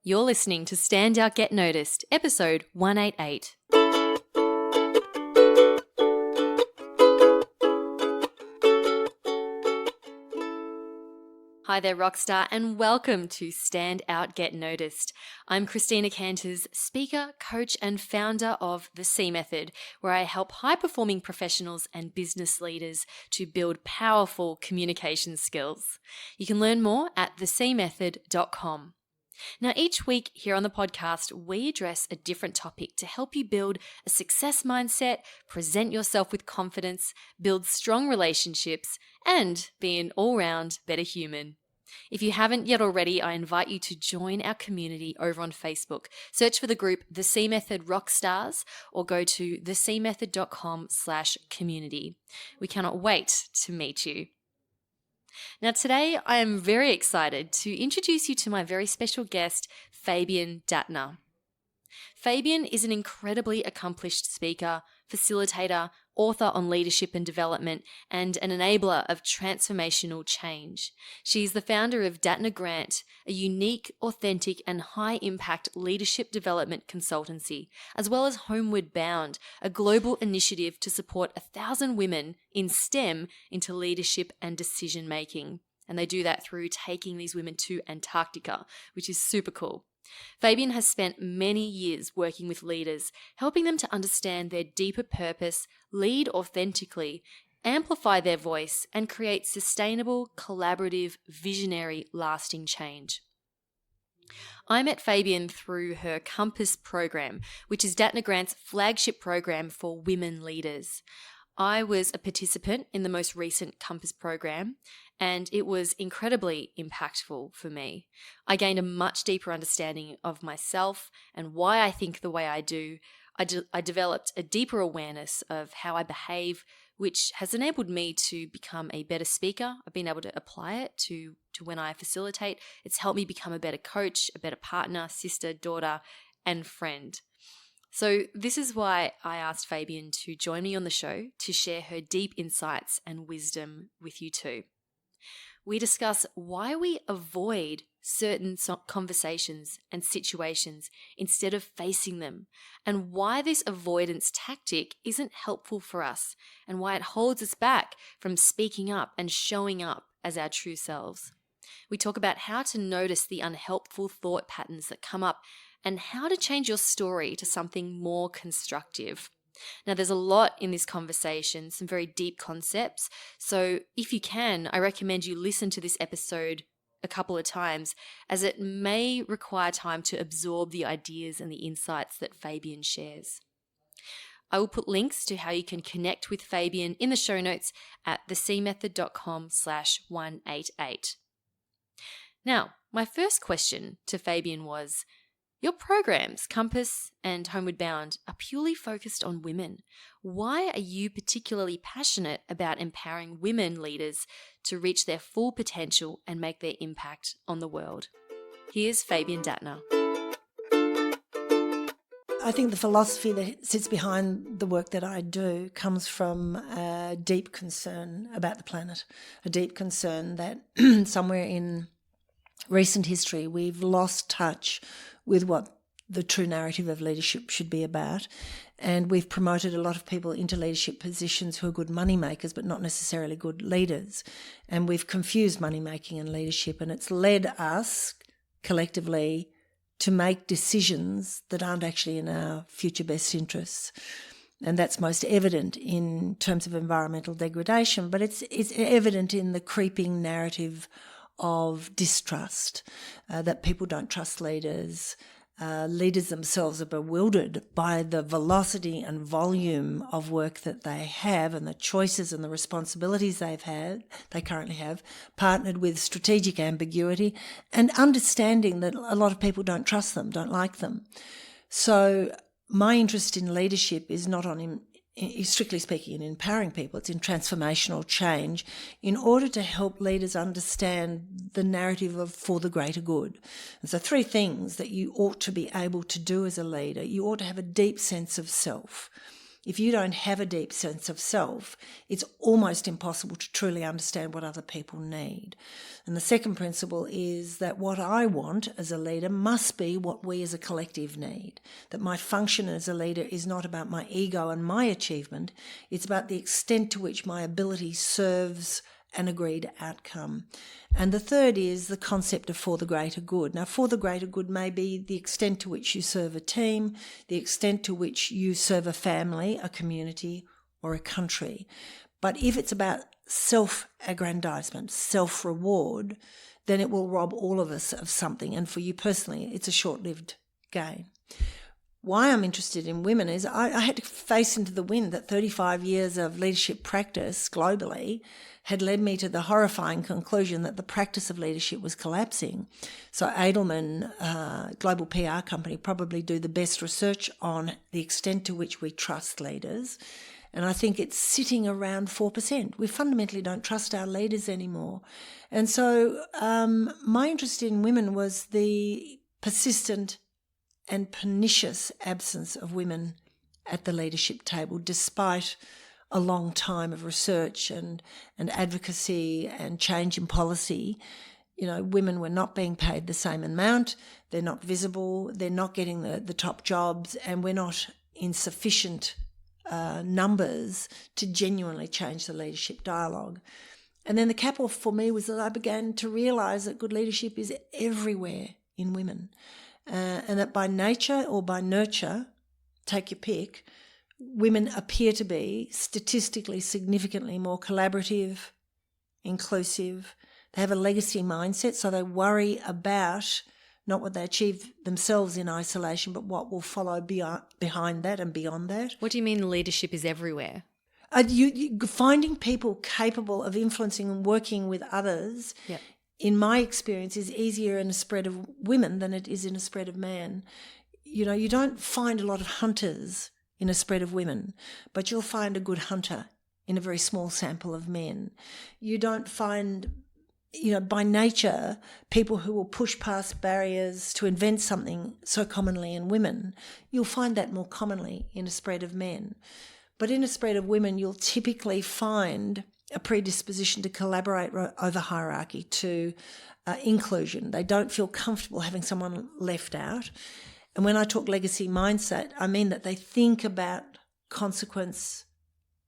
You're listening to Stand Out, Get Noticed, episode 188. Hi there, Rockstar, and welcome to Stand Out, Get Noticed. I'm Christina Canters, speaker, coach, and founder of The C Method, where I help high-performing professionals and business leaders to build powerful communication skills. You can learn more at thecmethod.com. Now, each week here on the podcast, we address a different topic to help you build a success mindset, present yourself with confidence, build strong relationships, and be an all-round better human. If you haven't yet already, I invite you to join our community over on Facebook. Search for the group The C Method Rockstars or go to thecmethod.com/community. We cannot wait to meet you. Now today I am very excited to introduce you to my very special guest, Fabian Dattner. Fabian is an incredibly accomplished speaker, facilitator, author on leadership and development, and an enabler of transformational change. She's the founder of Dattner Grant, a unique, authentic, and high-impact leadership development consultancy, as well as Homeward Bound, a global initiative to support 1,000 women in STEM into leadership and decision-making. And they do that through taking these women to Antarctica, which is super cool. Fabian has spent many years working with leaders, helping them to understand their deeper purpose, lead authentically, amplify their voice, and create sustainable, collaborative, visionary, lasting change. I met Fabian through her Compass program, which is Dattner Grant's flagship program for women leaders. I was a participant in the most recent Compass program, and it was incredibly impactful for me. I gained a much deeper understanding of myself and why I think the way I do. I developed a deeper awareness of how I behave, which has enabled me to become a better speaker. I've been able to apply it to when I facilitate. It's helped me become a better coach, a better partner, sister, daughter, and friend. So this is why I asked Fabian to join me on the show to share her deep insights and wisdom with you too. We discuss why we avoid certain conversations and situations instead of facing them, and why this avoidance tactic isn't helpful for us, and why it holds us back from speaking up and showing up as our true selves. We talk about how to notice the unhelpful thought patterns that come up and how to change your story to something more constructive. Now, there's a lot in this conversation, some very deep concepts. So if you can, I recommend you listen to this episode a couple of times, as it may require time to absorb the ideas and the insights that Fabian shares. I will put links to how you can connect with Fabian in the show notes at thecmethod.com/188. Now, my first question to Fabian was, your programs, Compass and Homeward Bound, are purely focused on women. Why are you particularly passionate about empowering women leaders to reach their full potential and make their impact on the world? Here's Fabian Dattner. I think the philosophy that sits behind the work that I do comes from a deep concern about the planet, a deep concern that somewhere in recent history we've lost touch with what the true narrative of leadership should be about. And we've promoted a lot of people into leadership positions who are good money makers, but not necessarily good leaders. And we've confused money making and leadership, and it's led us collectively to make decisions that aren't actually in our future best interests. And that's most evident in terms of environmental degradation, but it's evident in the creeping narrative of distrust, that people don't trust leaders. Leaders themselves are bewildered by the velocity and volume of work that they have and the choices and the responsibilities they currently have, partnered with strategic ambiguity and understanding that a lot of people don't trust them, don't like them. So my interest in leadership is not on strictly speaking, in empowering people. It's in transformational change in order to help leaders understand the narrative of for the greater good. And so 3 things that you ought to be able to do as a leader. You ought to have a deep sense of self. if you don't have a deep sense of self, it's almost impossible to truly understand what other people need. And the second principle is that what I want as a leader must be what we as a collective need. That my function as a leader is not about my ego and my achievement, it's about the extent to which my ability serves an agreed outcome. And the third is the concept of for the greater good. Now, for the greater good may be the extent to which you serve a team, the extent to which you serve a family, a community, or a country. But if it's about self-aggrandizement, self-reward, then it will rob all of us of something. And for you personally, it's a short-lived gain. Why I'm interested in women is I had to face into the wind that 35 years of leadership practice globally had led me to the horrifying conclusion that the practice of leadership was collapsing. So Edelman, global PR company, probably do the best research on the extent to which we trust leaders. And I think it's sitting around 4%. We fundamentally don't trust our leaders anymore. And so my interest in women was the persistent and pernicious absence of women at the leadership table, despite a long time of research and advocacy and change in policy. You know, women were not being paid the same amount, they're not visible, they're not getting the top jobs, and we're not in sufficient numbers to genuinely change the leadership dialogue. And then the cap-off for me was that I began to realise that good leadership is everywhere in women. And that by nature or by nurture, take your pick, women appear to be statistically significantly more collaborative, inclusive. They have a legacy mindset, so they worry about not what they achieve themselves in isolation, but what will follow behind that and beyond that. What do you mean leadership is everywhere? You finding people capable of influencing and working with others. Yep. In my experience, is easier in a spread of women than it is in a spread of men. You know, you don't find a lot of hunters in a spread of women, but you'll find a good hunter in a very small sample of men. You don't find, you know, by nature, people who will push past barriers to invent something so commonly in women. You'll find that more commonly in a spread of men. But in a spread of women, you'll typically find a predisposition to collaborate over hierarchy, to inclusion. They don't feel comfortable having someone left out. And when I talk legacy mindset, I mean that they think about consequence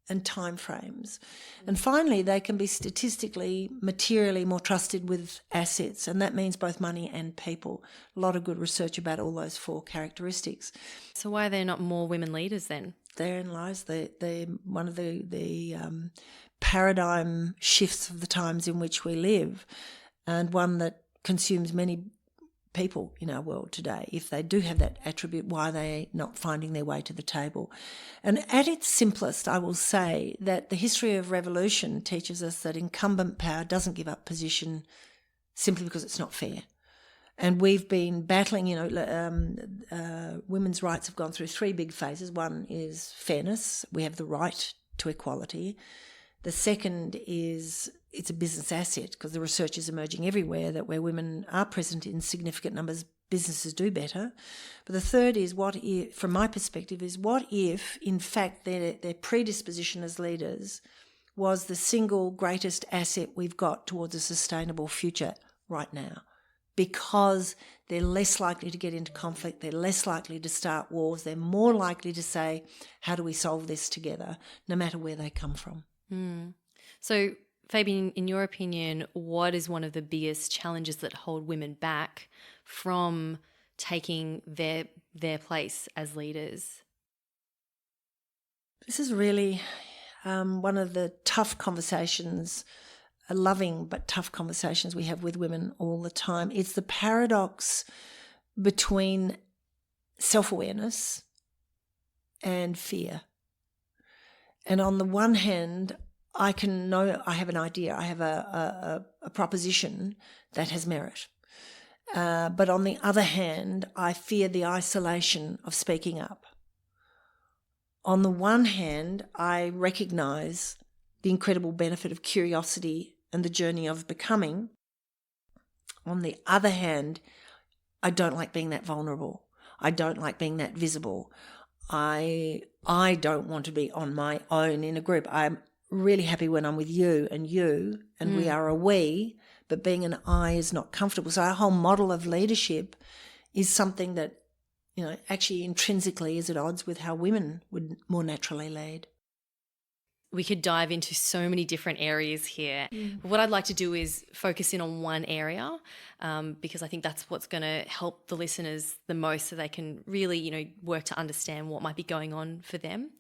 and timeframes. And finally, they can be statistically, materially more trusted with assets, and that means both money and people. A lot of good research about all those four characteristics. So why are there not more women leaders then? Therein lies one of the paradigm shifts of the times in which we live, and one that consumes many people in our world today. If they do have that attribute, why are they not finding their way to the table? And at its simplest, I will say that the history of revolution teaches us that incumbent power doesn't give up position simply because it's not fair. And we've been battling, women's rights have gone through three big phases. One is fairness. We have the right to equality. The second is it's a business asset, because the research is emerging everywhere that where women are present in significant numbers, businesses do better. But the third is from my perspective, what if, in fact, their predisposition as leaders was the single greatest asset we've got towards a sustainable future right now? Because they're less likely to get into conflict, they're less likely to start wars, they're more likely to say, how do we solve this together, no matter where they come from. So, Fabian, in your opinion, what is one of the biggest challenges that hold women back from taking their place as leaders? This is really one of the tough conversations, loving but tough conversations we have with women all the time. It's the paradox between self-awareness and fear. And on the one hand, I have an idea, I have a proposition that has merit. But on the other hand, I fear the isolation of speaking up. On the one hand, I recognise the incredible benefit of curiosity and the journey of becoming. On the other hand, I don't like being that vulnerable. I don't like being that visible. I don't want to be on my own in a group. I'm really happy when I'm with you, and we are a we, but being an I is not comfortable. So our whole model of leadership is something that, actually intrinsically is at odds with how women would more naturally lead. We could dive into so many different areas here. What I'd like to do is focus in on one area, because I think that's what's going to help the listeners the most, so they can really, work to understand what might be going on for them.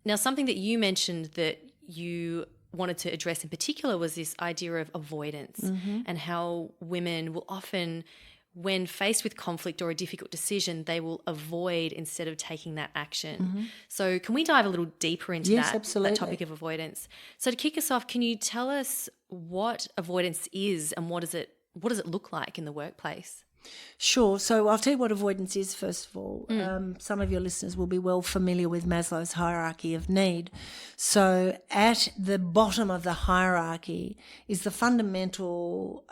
Now, something that you mentioned that you wanted to address in particular was this idea of avoidance, and how women will often, when faced with conflict or a difficult decision, they will avoid instead of taking that action. So can we dive a little deeper into Yes, that absolutely. topic of avoidance? So to kick us off, can you tell us what avoidance is and what does it look like in the workplace? Sure. So I'll tell you what avoidance is, first of all. Some of your listeners will be well familiar with Maslow's hierarchy of need. So at the bottom of the hierarchy is the fundamental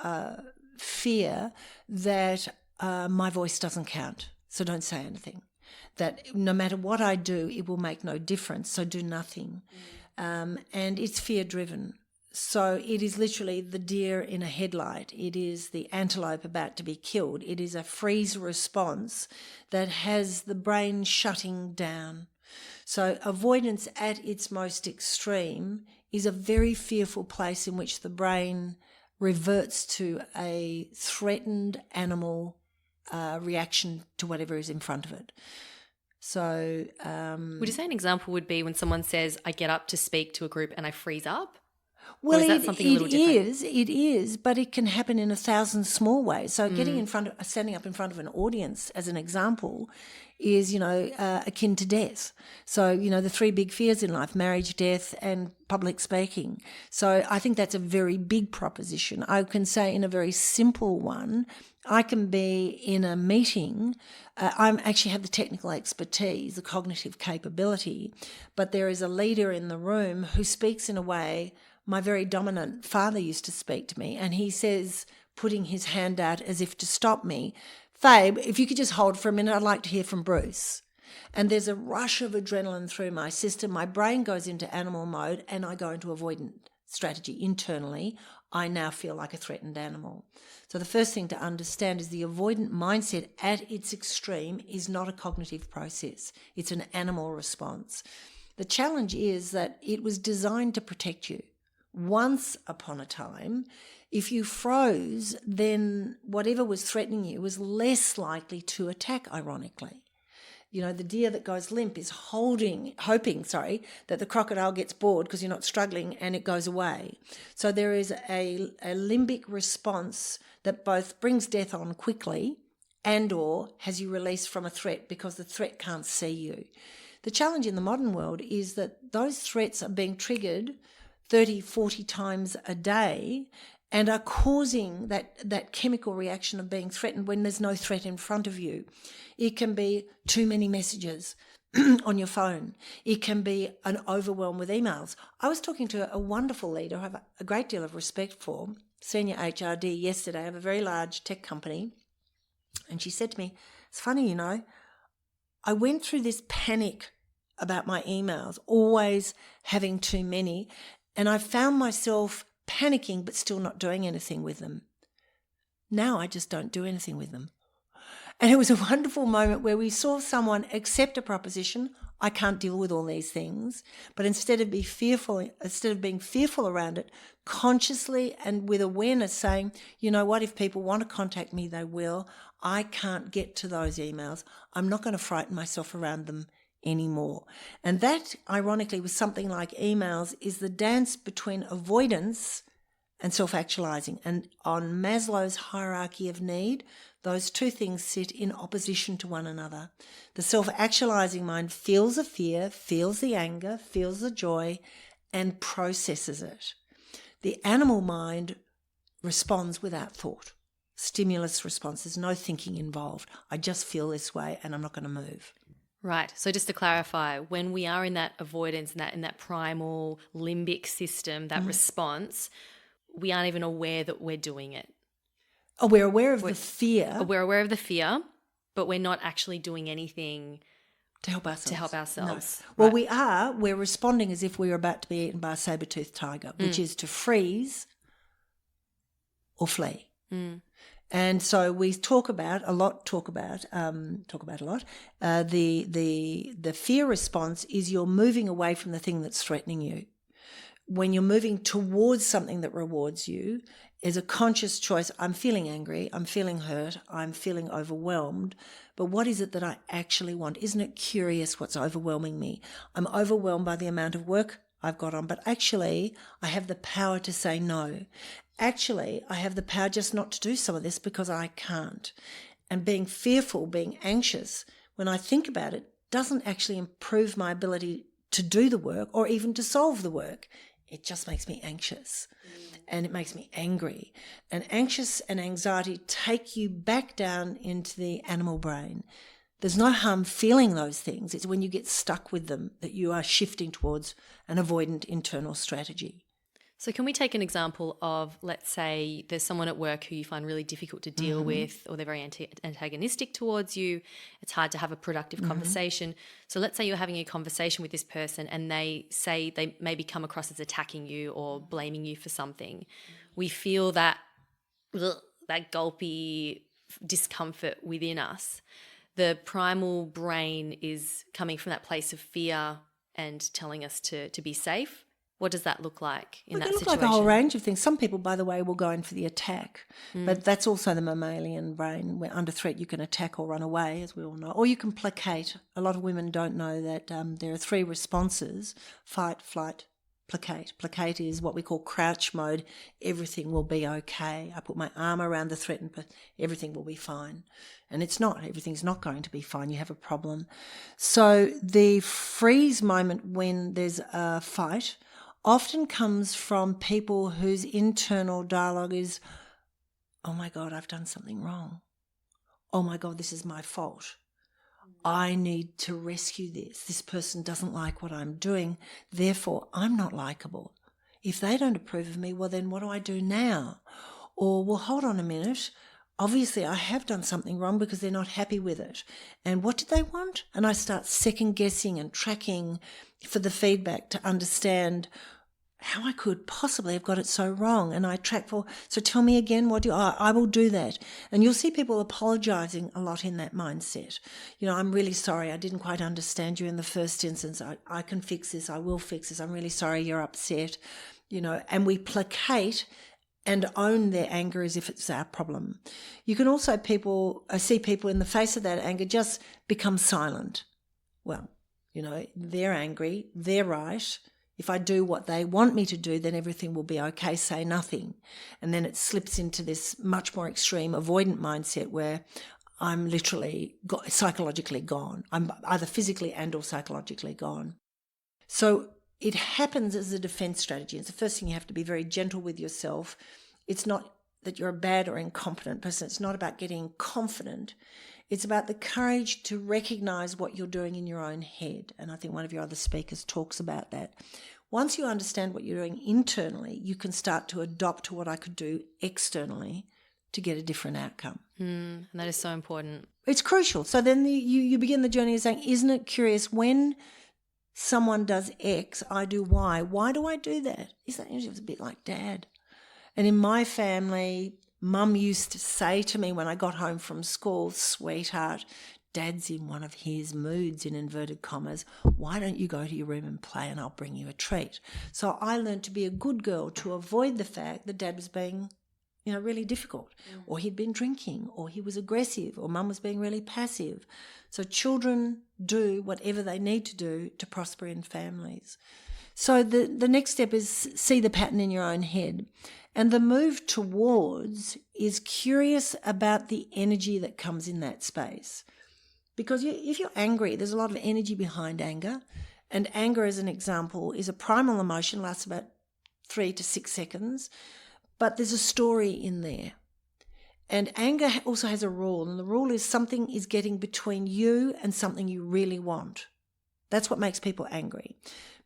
fear that my voice doesn't count, so don't say anything. That no matter what I do, it will make no difference, so do nothing. And it's fear-driven. So it is literally the deer in a headlight. It is the antelope about to be killed. It is a freeze response that has the brain shutting down. So avoidance at its most extreme is a very fearful place in which the brain reverts to a threatened animal reaction to whatever is in front of it. So would you say an example would be when someone says, I get up to speak to a group and I freeze up? Well, or is that something a little different? It is, but it can happen in 1,000 small ways. So standing up in front of an audience, as an example, is, akin to death. So, the three big fears in life: marriage, death, and public speaking. So I think that's a very big proposition. I can say in a very simple one, I can be in a meeting. I actually have the technical expertise, the cognitive capability, but there is a leader in the room who speaks in a way my very dominant father used to speak to me, and he says, putting his hand out as if to stop me, Fabe, if you could just hold for a minute, I'd like to hear from Bruce. And there's a rush of adrenaline through my system. My brain goes into animal mode and I go into avoidant strategy internally. I now feel like a threatened animal. So the first thing to understand is the avoidant mindset at its extreme is not a cognitive process. It's an animal response. The challenge is that it was designed to protect you. Once upon a time, if you froze, then whatever was threatening you was less likely to attack, ironically. The deer that goes limp is hoping that the crocodile gets bored because you're not struggling and it goes away. So there is a limbic response that both brings death on quickly and or has you released from a threat because the threat can't see you. The challenge in the modern world is that those threats are being triggered 30, 40 times a day and are causing that chemical reaction of being threatened when there's no threat in front of you. It can be too many messages on your phone. It can be an overwhelm with emails. I was talking to a wonderful leader I have a great deal of respect for, senior HRD, yesterday of a very large tech company, and she said to me, it's funny, I went through this panic about my emails, always having too many, and I found myself panicking but still not doing anything with them. Now I just don't do anything with them. And it was a wonderful moment where we saw someone accept a proposition. I can't deal with all these things. But instead of being fearful around it, consciously and with awareness saying, you know what, if people want to contact me, they will. I can't get to those emails. I'm not going to frighten myself around them anymore. And that, ironically, with something like emails, is the dance between avoidance and self-actualizing. And on Maslow's hierarchy of need, those two things sit in opposition to one another. The self-actualizing mind feels the fear, feels the anger, feels the joy, and processes it. The animal mind responds without thought. Stimulus response, there's no thinking involved. I just feel this way and I'm not going to move. Right. So just to clarify, when we are in that avoidance, in that primal limbic system, that response, we aren't even aware that we're doing it. Oh, we're aware of the fear. We're aware of the fear, but we're not actually doing anything To help ourselves. To help ourselves. No. Well, Right. we're responding as if we were about to be eaten by a saber-toothed tiger, which is to freeze or flee. And so we talk about a lot. The fear response is you're moving away from the thing that's threatening you. When you're moving towards something that rewards you, is a conscious choice. I'm feeling angry, I'm feeling hurt, I'm feeling overwhelmed, but what is it that I actually want? Isn't it curious what's overwhelming me? I'm overwhelmed by the amount of work I've got on, but actually I have the power to say no. Actually, I have the power just not to do some of this because I can't. And being fearful, being anxious, when I think about it, doesn't actually improve my ability to do the work or even to solve the work. It just makes me anxious and it makes me angry. And anxious and anxiety take you back down into the animal brain. There's no harm feeling those things. It's when you get stuck with them that you are shifting towards an avoidant internal strategy. So can we take an example of, let's say there's someone at work who you find really difficult to deal with, or they're very antagonistic towards you. It's hard to have a productive conversation. So let's say you're having a conversation with this person and they say they maybe come across as attacking you or blaming you for something. We feel that gulpy discomfort within us. The primal brain is coming from that place of fear and telling us to be safe. What does that look like in that situation? It looks like a whole range of things. Some people, by the way, will go in for the attack, but that's also the mammalian brain. Where under threat you can attack or run away, as we all know, or you can placate. A lot of women don't know that there are 3 responses: fight, flight, placate. Placate is what we call crouch mode. Everything will be okay. I put my arm around the threatened, but everything will be fine. And it's not. Everything's not going to be fine. You have a problem. So the freeze moment when there's a fight often comes from people whose internal dialogue is, oh my God, I've done something wrong. Oh my God, this is my fault. I need to rescue this. This person doesn't like what I'm doing. Therefore, I'm not likable. If they don't approve of me, well, then what do I do now? Or, well, hold on a minute. Obviously, I have done something wrong because they're not happy with it. And what did they want? And I start second guessing and tracking for the feedback to understand how I could possibly have got it so wrong. And I track for, so tell me again, I will do that. And you'll see people apologising a lot in that mindset. You know, I'm really sorry, I didn't quite understand you in the first instance. I can fix this, I will fix this. I'm really sorry you're upset. You know, and we placate and own their anger as if it's our problem. You can also see people in the face of that anger just become silent. Well, you know, they're angry, they're right. If I do what they want me to do, then everything will be okay, say nothing. And then it slips into this much more extreme avoidant mindset where I'm literally psychologically gone. I'm either physically and or psychologically gone. So it happens as a defense strategy. It's the first thing you have to be very gentle with yourself. It's not that you're a bad or incompetent person. It's not about getting confident. It's about the courage to recognize what you're doing in your own head. And I think one of your other speakers talks about that. Once you understand what you're doing internally, you can start to adopt to what I could do externally to get a different outcome. And that is so important. It's crucial. So then you begin the journey of saying, isn't it curious when someone does X, I do Y. Why do I do that? Isn't that usually a bit like Dad? And in my family, Mum used to say to me when I got home from school, sweetheart, Dad's in one of his moods, in inverted commas. Why don't you go to your room and play and I'll bring you a treat? So I learned to be a good girl to avoid the fact that Dad was being, you know, really difficult, or he'd been drinking, or he was aggressive, or Mum was being really passive. So children do whatever they need to do to prosper in families. So the next step is see the pattern in your own head. And the move towards is curious about the energy that comes in that space. Because if you're angry, there's a lot of energy behind anger. And anger, as an example, is a primal emotion, lasts about 3 to 6 seconds. But there's a story in there. And anger also has a rule. And the rule is something is getting between you and something you really want. That's what makes people angry.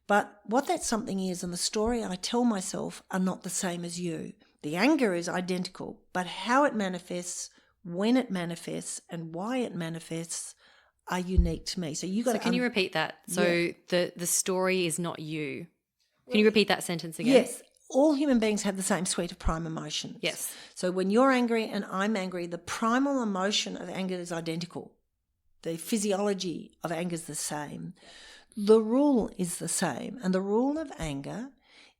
But what that something is and the story I tell myself are not the same as you. The anger is identical, but how it manifests, when it manifests, and why it manifests are unique to me. So you got So to can you repeat that? So the story is not you. Can you repeat that sentence again? Yes. All human beings have the same suite of prime emotions. Yes. So when you're angry and I'm angry, the primal emotion of anger is identical. The physiology of anger is the same. The rule is the same. And the rule of anger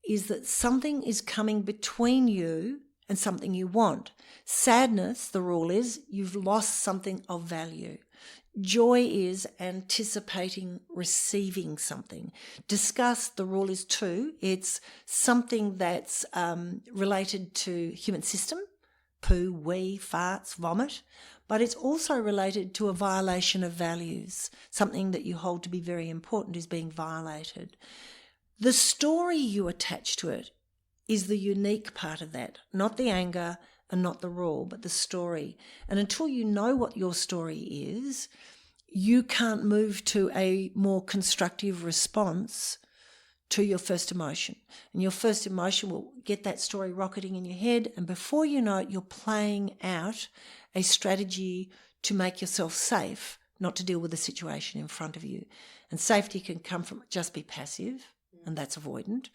is that something is coming between you and something you want. Sadness, the rule is you've lost something of value. Joy is anticipating receiving something. Disgust, the rule is two. It's something that's related to human system, poo, wee, farts, vomit, but it's also related to a violation of values. Something that you hold to be very important is being violated. The story you attach to it is the unique part of that, not the anger and not the rule, but the story. And until you know what your story is, you can't move to a more constructive response to your first emotion. And your first emotion will get that story rocketing in your head, and before you know it, you're playing out a strategy to make yourself safe, not to deal with the situation in front of you. And safety can come from just be passive, and that's avoidant.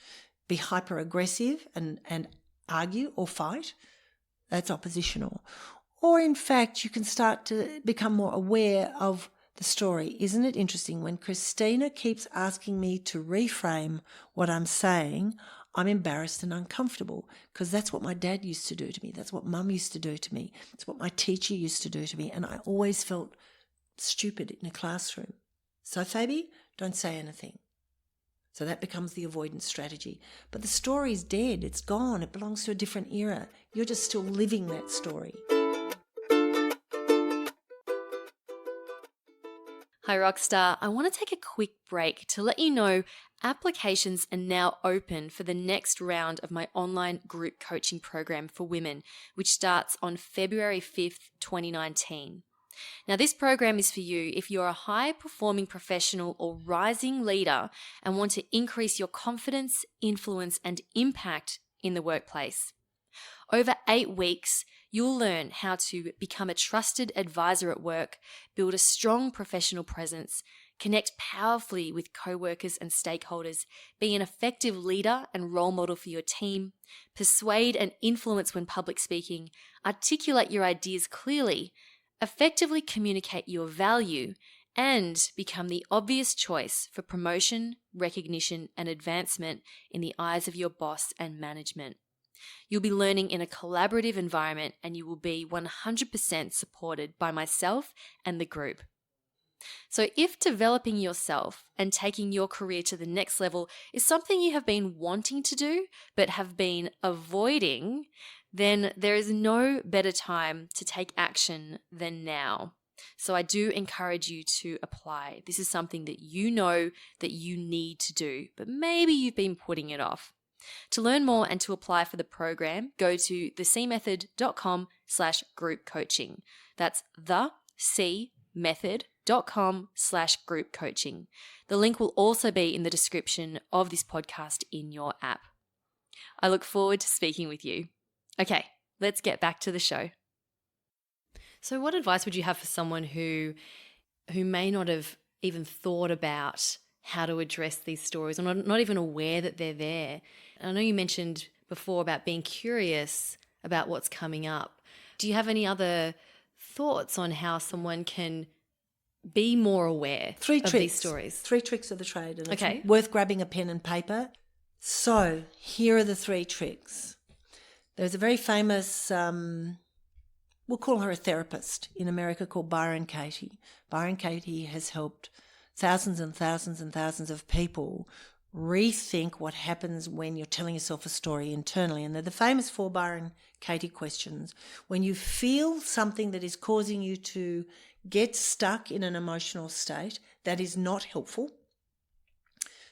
Be hyper-aggressive and argue or fight, that's oppositional. Or in fact, you can start to become more aware of the story. Isn't it interesting? When Christina keeps asking me to reframe what I'm saying, I'm embarrassed and uncomfortable because that's what my dad used to do to me. That's what mum used to do to me. It's what my teacher used to do to me. And I always felt stupid in a classroom. So, Fabi, don't say anything. So that becomes the avoidance strategy. But the story's dead. It's gone. It belongs to a different era. You're just still living that story. Hi Rockstar, I want to take a quick break to let you know applications are now open for the next round of my online group coaching program for women, which starts on February 5th, 2019. Now, this program is for you if you're a high-performing professional or rising leader and want to increase your confidence, influence, and impact in the workplace. Over 8 weeks, you'll learn how to become a trusted advisor at work, build a strong professional presence, connect powerfully with co-workers and stakeholders, be an effective leader and role model for your team, persuade and influence when public speaking, articulate your ideas clearly, effectively communicate your value, and become the obvious choice for promotion, recognition, and advancement in the eyes of your boss and management. You'll be learning in a collaborative environment, and you will be 100% supported by myself and the group. So if developing yourself and taking your career to the next level is something you have been wanting to do but have been avoiding, then there is no better time to take action than now. So I do encourage you to apply. This is something that you know that you need to do, but maybe you've been putting it off. To learn more and to apply for the program, go to thecmethod.com/group coaching. That's thecmethod.com/group coaching. The link will also be in the description of this podcast in your app. I look forward to speaking with you. Okay, let's get back to the show. So what advice would you have for someone who may not have even thought about how to address these stories or not even aware that they're there? I know you mentioned before about being curious about what's coming up. Do you have any other thoughts on how someone can be more aware of these stories? 3 tricks of the trade. And okay. It's worth grabbing a pen and paper. So here are the 3 tricks. There's a very famous, we'll call her a therapist in America called Byron Katies. Byron Katies has helped thousands and thousands and thousands of people rethink what happens when you're telling yourself a story internally. And they're the famous 4 Byron Katies questions. When you feel something that is causing you to get stuck in an emotional state that is not helpful.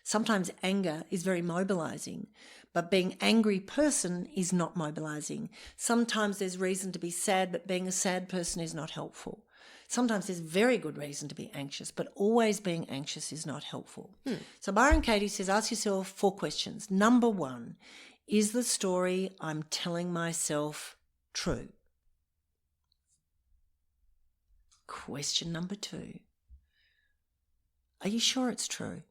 Sometimes anger is very mobilizing, but being an angry person is not mobilizing. Sometimes there's reason to be sad, but being a sad person is not helpful. Sometimes there's very good reason to be anxious, but always being anxious is not helpful. So Byron Katies says, ask yourself 4 questions. Number 1, is the story I'm telling myself true? Question number 2, Are you sure it's true?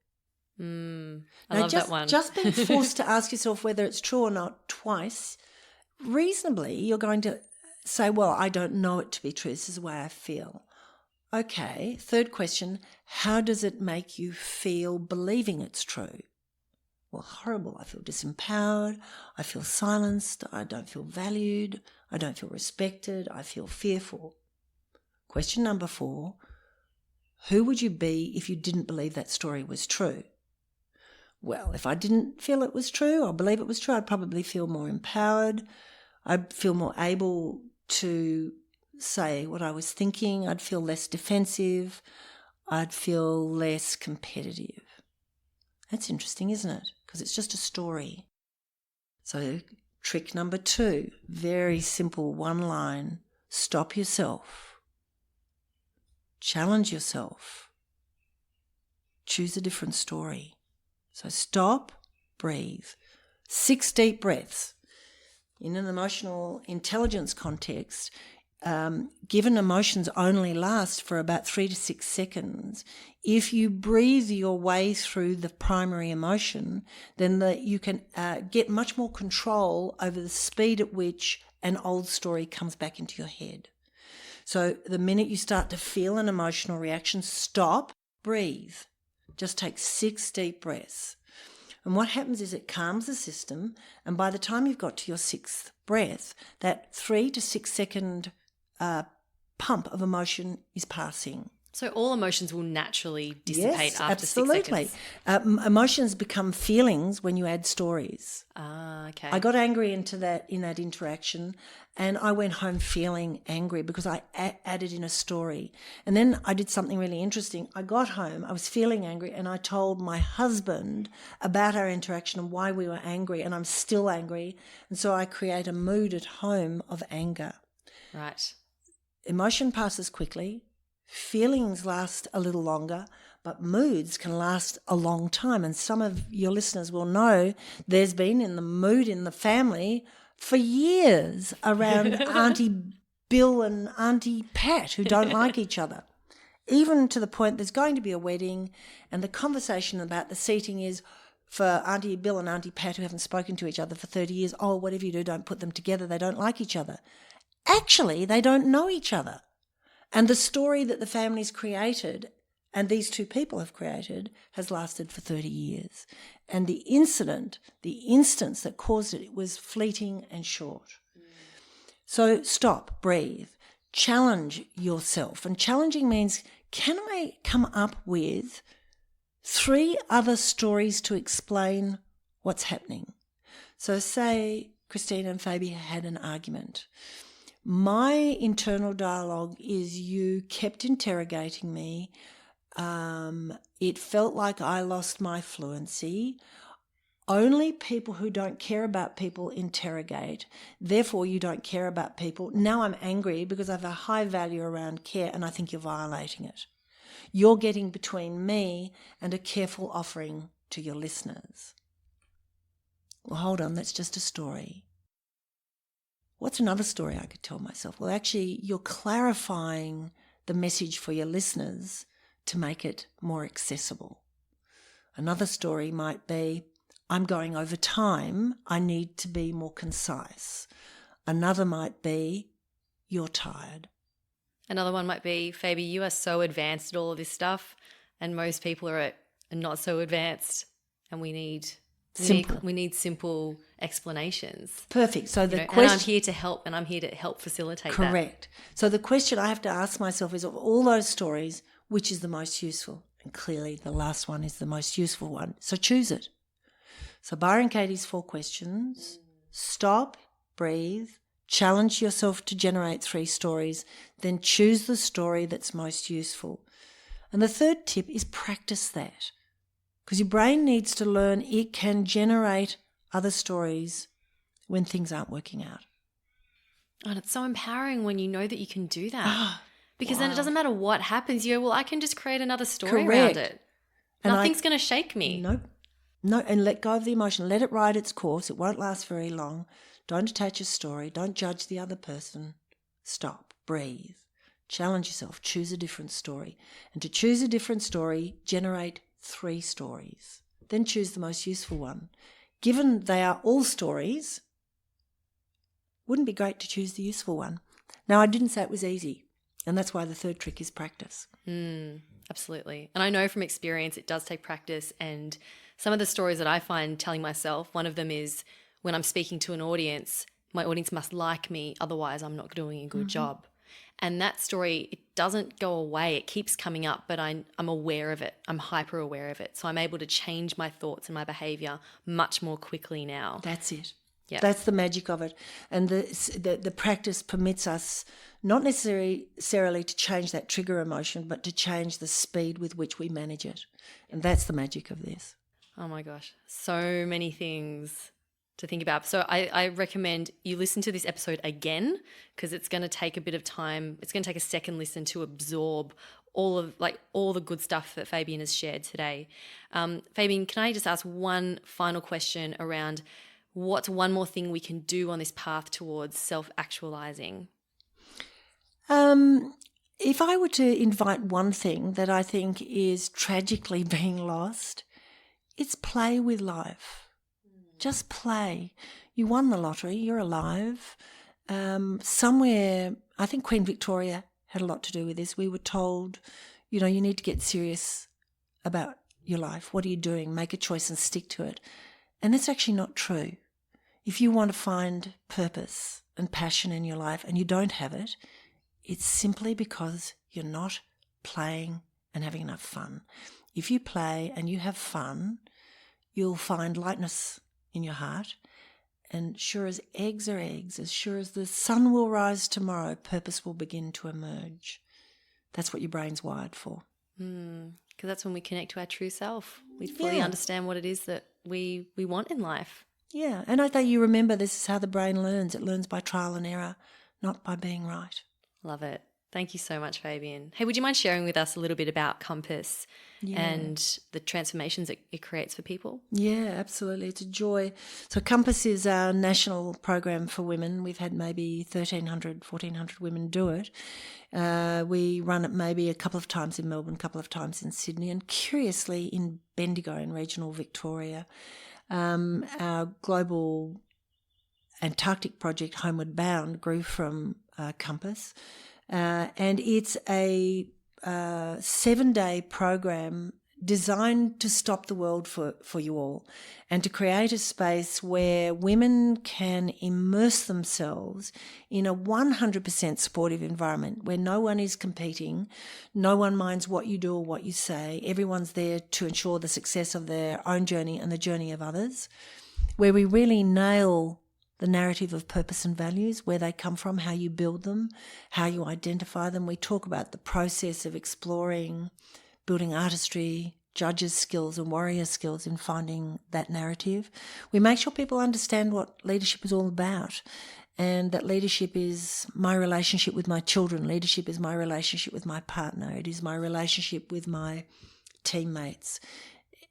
I love that one. Just being forced to ask yourself whether it's true or not twice, reasonably, you're going to say, well, I don't know it to be true. This is the way I feel. Okay, third question, how does it make you feel believing it's true? Well, horrible. I feel disempowered. I feel silenced. I don't feel valued. I don't feel respected. I feel fearful. Question number 4, who would you be if you didn't believe that story was true? Well, if I didn't feel it was true or believe it was true, I'd probably feel more empowered. I'd feel more able to say what I was thinking. I'd feel less defensive. I'd feel less competitive. That's interesting, isn't it? Because it's just a story. So trick number 2, very simple, one line. Stop yourself. Challenge yourself. Choose a different story. So stop, breathe. 6 deep breaths. In an emotional intelligence context, given emotions only last for about 3 to 6 seconds, if you breathe your way through the primary emotion, then you can get much more control over the speed at which an old story comes back into your head. So the minute you start to feel an emotional reaction, stop, breathe. Just take 6 deep breaths. And what happens is it calms the system, and by the time you've got to your 6th breath, that 3 to 6 second pump of emotion is passing. So all emotions will naturally dissipate after 6 absolutely. seconds. Emotions become feelings when you add stories. Okay. I got angry in that interaction, and I went home feeling angry because I added in a story. And then I did something really interesting. I got home, I was feeling angry, and I told my husband about our interaction and why we were angry, and I'm still angry. And so I create a mood at home of anger. Right. Emotion passes quickly. Feelings last a little longer, but moods can last a long time. And some of your listeners will know there's been in the mood in the family for years around Auntie Bill and Auntie Pat who don't like each other. Even to the point there's going to be a wedding and the conversation about the seating is for Auntie Bill and Auntie Pat who haven't spoken to each other for 30 years, oh, whatever you do, don't put them together, they don't like each other. Actually, they don't know each other. And the story that the family's created and these two people have created has lasted for 30 years. And the instance that caused it was fleeting and short. So stop, breathe, challenge yourself. And challenging means, can I come up with 3 other stories to explain what's happening? So say Christina and Fabi had an argument. My internal dialogue is you kept interrogating me. It felt like I lost my fluency. Only people who don't care about people interrogate. Therefore, you don't care about people. Now I'm angry because I have a high value around care and I think you're violating it. You're getting between me and a careful offering to your listeners. Well, hold on, that's just a story. What's another story I could tell myself? Well, actually, you're clarifying the message for your listeners to make it more accessible. Another story might be, I'm going over time, I need to be more concise. Another might be, you're tired. Another one might be, Fabi, you are so advanced at all of this stuff and most people are not so advanced and we need simple explanations. Perfect. So the question, and I'm here to help, and I'm here to help facilitate that. Correct. So the question I have to ask myself is, of all those stories, which is the most useful? And clearly the last one is the most useful one. So choose it. So Byron Katies 4 questions. Stop, breathe, challenge yourself to generate 3 stories, then choose the story that's most useful. And the third tip is practice that. Because your brain needs to learn it can generate other stories when things aren't working out. And it's so empowering when you know that you can do that. Because then it doesn't matter what happens. You go, well, I can just create another story around it. Nothing's going to shake me. Nope. No, and let go of the emotion. Let it ride its course. It won't last very long. Don't attach a story. Don't judge the other person. Stop. Breathe. Challenge yourself. Choose a different story. And to choose a different story, generate 3 stories. Then choose the most useful one. Given they are all stories, wouldn't it be great to choose the useful one? Now, I didn't say it was easy, and that's why the third trick is practice. Absolutely. And I know from experience it does take practice, and some of the stories that I find telling myself, one of them is when I'm speaking to an audience, my audience must like me, otherwise I'm not doing a good job. And that story, it doesn't go away. It keeps coming up, but I'm aware of it. I'm hyper aware of it. So I'm able to change my thoughts and my behavior much more quickly now. That's it. Yeah. That's the magic of it. And the practice permits us not necessarily to change that trigger emotion, but to change the speed with which we manage it. And that's the magic of this. Oh my gosh, so many things to think about. So I recommend you listen to this episode again, because it's going to take a bit of time. It's going to take a second listen to absorb all the good stuff that Fabian has shared today. Fabian, can I just ask one final question around what's one more thing we can do on this path towards self-actualizing? If I were to invite one thing that I think is tragically being lost, it's play with life. Just play. You won the lottery. You're alive. Somewhere, I think Queen Victoria had a lot to do with this. We were told, you need to get serious about your life. What are you doing? Make a choice and stick to it. And that's actually not true. If you want to find purpose and passion in your life and you don't have it, it's simply because you're not playing and having enough fun. If you play and you have fun, you'll find lightness in your heart, and sure as eggs are eggs, as sure as the sun will rise tomorrow, purpose will begin to emerge. That's what your brain's wired for. Because that's when we connect to our true self. We fully understand what it is that we want in life. Yeah, and I think you remember this is how the brain learns. It learns by trial and error, not by being right. Love it. Thank you so much, Fabian. Hey, would you mind sharing with us a little bit about Compass and the transformations it creates for people? Yeah, absolutely. It's a joy. So Compass is our national program for women. We've had maybe 1,300, 1,400 women do it. We run it maybe a couple of times in Melbourne, a couple of times in Sydney, and curiously in Bendigo in regional Victoria. Our global Antarctic project, Homeward Bound, grew from Compass. And it's a 7-day program designed to stop the world for you all and to create a space where women can immerse themselves in a 100% supportive environment where no one is competing, no one minds what you do or what you say. Everyone's there to ensure the success of their own journey and the journey of others, where we really nail the narrative of purpose and values, where they come from, how you build them, how you identify them. We talk about the process of exploring, building artistry, judges' skills and warrior skills in finding that narrative. We make sure people understand what leadership is all about, and that leadership is my relationship with my children. Leadership is my relationship with my partner. It is my relationship with my teammates.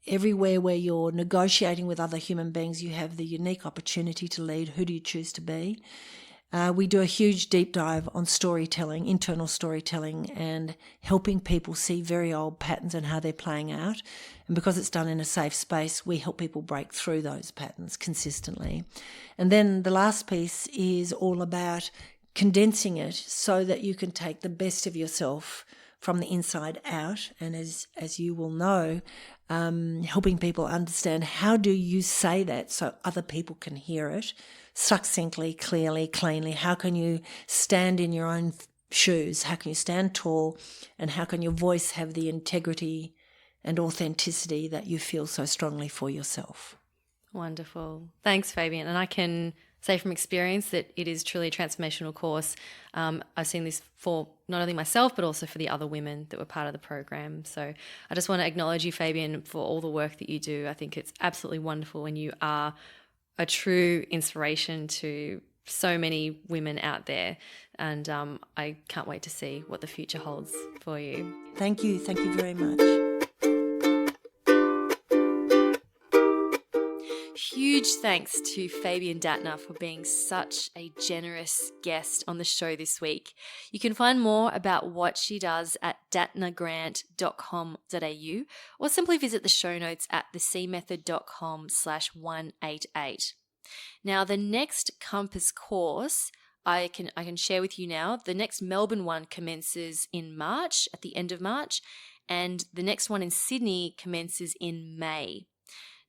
Everywhere where you're negotiating with other human beings, you have the unique opportunity to lead. Who do you choose to be? We do a huge deep dive on storytelling, internal storytelling, and helping people see very old patterns and how they're playing out. And because it's done in a safe space, we help people break through those patterns consistently. And then the last piece is all about condensing it so that you can take the best of yourself from the inside out. And as you will know, helping people understand how do you say that so other people can hear it succinctly, clearly, cleanly. How can you stand in your own shoes? How can you stand tall? And how can your voice have the integrity and authenticity that you feel so strongly for yourself? Wonderful. Thanks, Fabian. And I can say from experience that it is truly a transformational course. I've seen this for not only myself, but also for the other women that were part of the program. So I just want to acknowledge you, Fabian, for all the work that you do. I think it's absolutely wonderful, and you are a true inspiration to so many women out there. And I can't wait to see what the future holds for you. Thank you. Thank you very much. Huge huge thanks to Fabian Dattner for being such a generous guest on the show this week. You can find more about what she does at dattnergrant.com.au or simply visit the show notes at thecmethod.com/188. Now, the next Compass course I can share with you now. The next Melbourne one commences in March, at the end of March, and the next one in Sydney commences in May.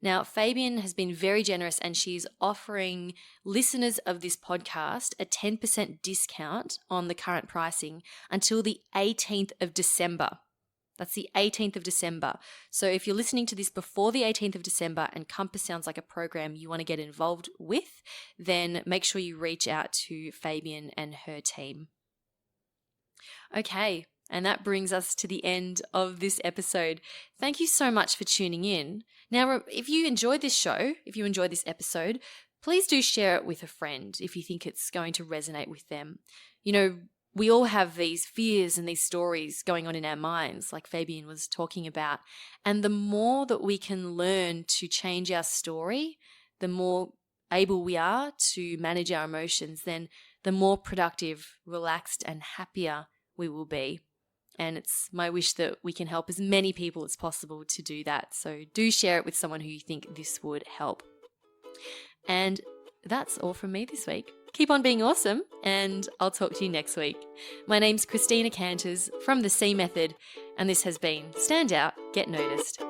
Now, Fabian has been very generous and she's offering listeners of this podcast a 10% discount on the current pricing until the 18th of December. That's the 18th of December. So if you're listening to this before the 18th of December and Compass sounds like a program you want to get involved with, then make sure you reach out to Fabian and her team. Okay, and that brings us to the end of this episode. Thank you so much for tuning in. Now, if you enjoyed this show, if you enjoyed this episode, please do share it with a friend if you think it's going to resonate with them. You know, we all have these fears and these stories going on in our minds, like Fabian was talking about. And the more that we can learn to change our story, the more able we are to manage our emotions, then the more productive, relaxed, and happier we will be. And it's my wish that we can help as many people as possible to do that. So do share it with someone who you think this would help. And that's all from me this week. Keep on being awesome, and I'll talk to you next week. My name's Christina Canters from The C Method, and this has been Stand Out, Get Noticed.